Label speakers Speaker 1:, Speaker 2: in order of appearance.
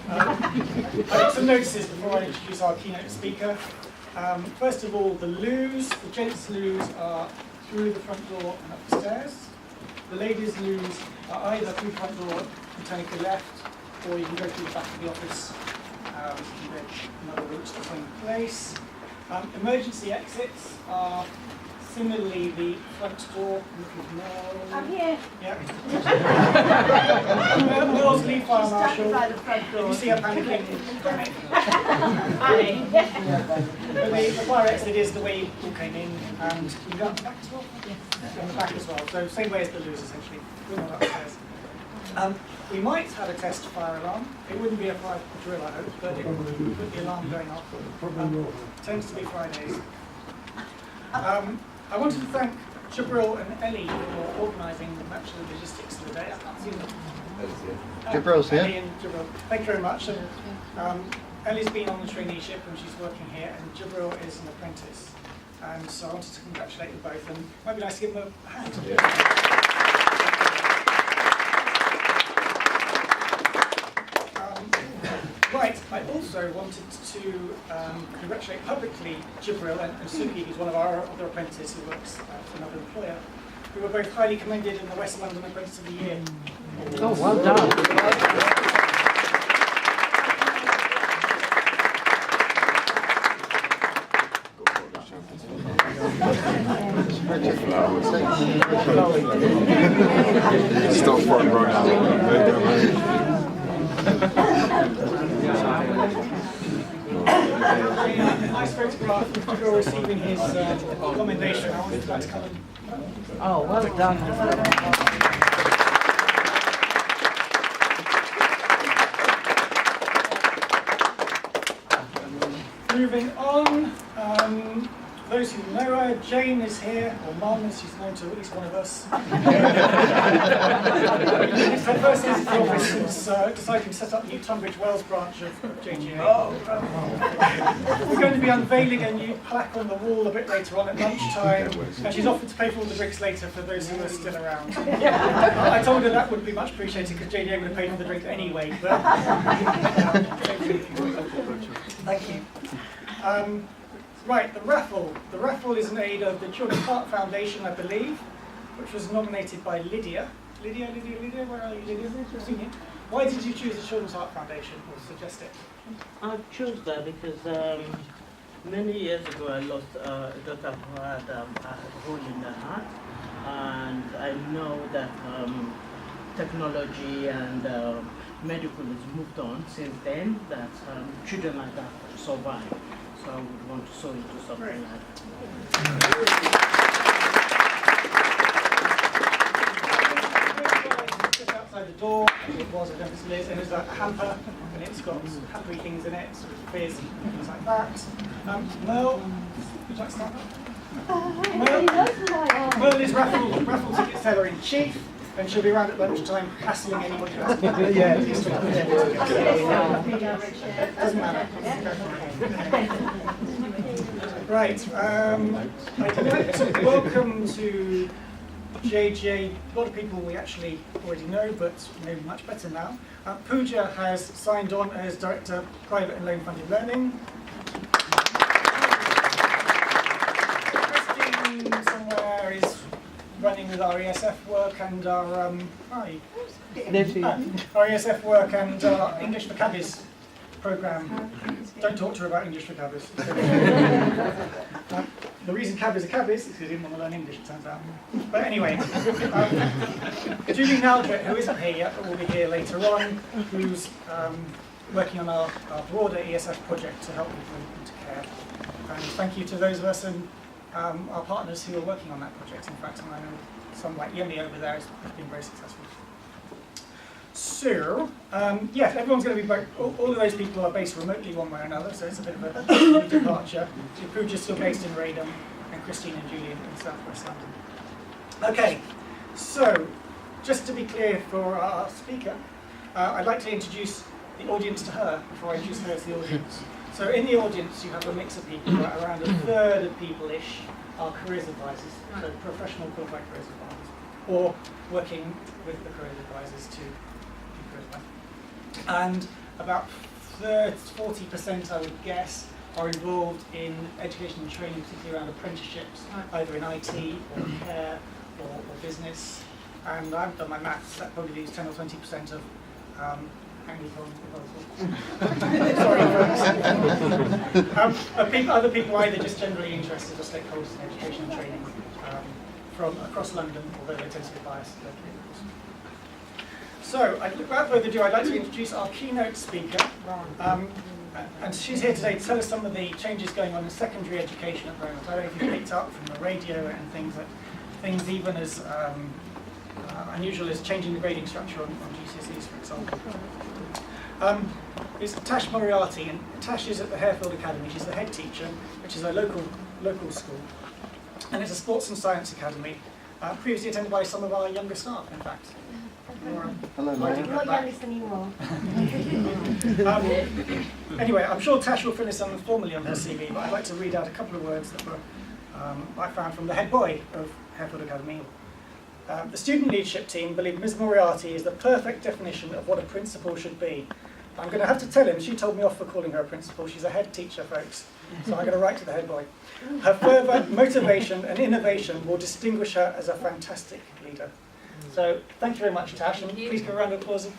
Speaker 1: I've got some notices before I introduce our keynote speaker. First of all, the loos, the gents' loos are through the front door and up the stairs. The ladies' loos are either through the front door and turning to the left, or you can go through the back of the office. Another route to the same place. Emergency exits are similarly the front door.
Speaker 2: I'm here.
Speaker 1: Yeah. Merle's lead fire marshal.
Speaker 2: By the front door.
Speaker 1: If you see her panicking, panic.
Speaker 2: Hi.
Speaker 1: But the fire exit is the way you all came in, and you go up the back as well? Yeah. On the back as well. So same way as the loos, essentially. We're not upstairs. We might have a test fire alarm. It wouldn't be a fire drill, I hope, but it would be alarm going off. Tends to be Fridays. I wanted to thank Jabril and Ellie for organising much of the logistics of the day. I can't see them.
Speaker 3: Jabril's here.
Speaker 1: Ellie and Jabril. Thank you very much. Ellie's been on the traineeship and she's working here, and Jabril is an apprentice. And so I wanted to congratulate them both, and it might be nice to give them a hand. Yeah. Right, I also wanted to congratulate publicly Jabril and Suki, who's one of our other apprentices who works for another employer, who were both highly commended in the West London Apprentice of the Year.
Speaker 4: Oh, well done.
Speaker 5: Stop front row now.
Speaker 1: Nice photograph of Jabril receiving his commendation. I wanted that to come in.
Speaker 4: Oh, well done.
Speaker 1: Moving on, those who know her, Jane is here, or Mum, as she's known to at least one of us. It's her first visit to the office since deciding to set up the new Tunbridge Wells branch of JGA. We're going to be unveiling a new plaque on the wall a bit later on at lunchtime, and she's offered to pay for all the drinks later for those who are still around. I told her that wouldn't be much appreciated because JGA would have paid for the drink anyway, but thank you. Right, the raffle. The raffle is in aid of the Children's Heart Foundation, I believe, which was nominated by Lydia. Lydia, where are you, Lydia? Why did you choose the Children's Heart Foundation, or suggest it?
Speaker 6: I chose that because many years ago I lost a daughter who had a hole in her heart, and I know that technology and medical has moved on since then, that children like that survive. So I would want to sow into something like that.
Speaker 1: Just outside the door, it was a Memphis Liz, and there's a hamper, and it's got happy things in it, sort of fizz and things like that. Merle, would you like to start? Merle is raffle ticket seller in chief, and she'll be around at lunchtime hassling anybody who has to. Doesn't matter. Right, I'd like to welcome to JGA a lot of people we actually already know, but know much better now. Pooja has signed on as Director of Private and Loan Funded Learning. Christine somewhere is running with our ESF work and our our ESF work and our English for Cabbies programme. Don't talk to her about English for Cabbies. The reason cabbies are cabbies is because they didn't want to learn English, it turns out. But anyway, Julie Naldrett, who isn't here yet, but will be here later on, who's working on our broader ESF project to help people into care. And thank you to those of us and our partners who are working on that project. In fact, and I know some like Yemi over there has been very successful. So, yes, everyone's going to be, all of those people are based remotely one way or another, so it's a bit of a departure. Pooja's still based in Radom, and Christine and Julie in South West London. Okay, so, just to be clear for our speaker, I'd like to introduce the audience to her before I introduce her to the audience. So in the audience you have a mix of people, around a third of people-ish are careers advisors, so professional qualified careers advisors, or working with the careers advisors to do careers advice. And about 40%, I would guess, are involved in education and training, particularly around apprenticeships, either in IT or care or business. And I haven't done my maths, that probably leaves 10 or 20% of Anglican proposals. Sorry, folks. Other people either just generally interested or stakeholders in education and training from across London, although they tend to be biased locally. So, without further ado, I'd like to introduce our keynote speaker. And she's here today to tell us some of the changes going on in secondary education at the moment. I don't know if you picked up from the radio and things even as unusual as changing the grading structure on GCSEs, for example. It's Tash Moriarty, and Tash is at the Harefield Academy. She's the head teacher, which is a local school. And it's a sports and science academy, previously attended by some of our younger staff, in fact.
Speaker 3: Hello,
Speaker 2: Not youngest anymore.
Speaker 1: Anyway, I'm sure Tash will fill us in formally on her CV, but I'd like to read out a couple of words that were I found from the head boy of Harefield Academy. The student leadership team believe Ms. Moriarty is the perfect definition of what a principal should be. I'm going to have to tell him, she told me off for calling her a principal. She's a head teacher, folks. So I'm going to write to the head boy. Her fervour, motivation and innovation will distinguish her as a fantastic leader. So thank you very much, Tash, and please give a round of applause.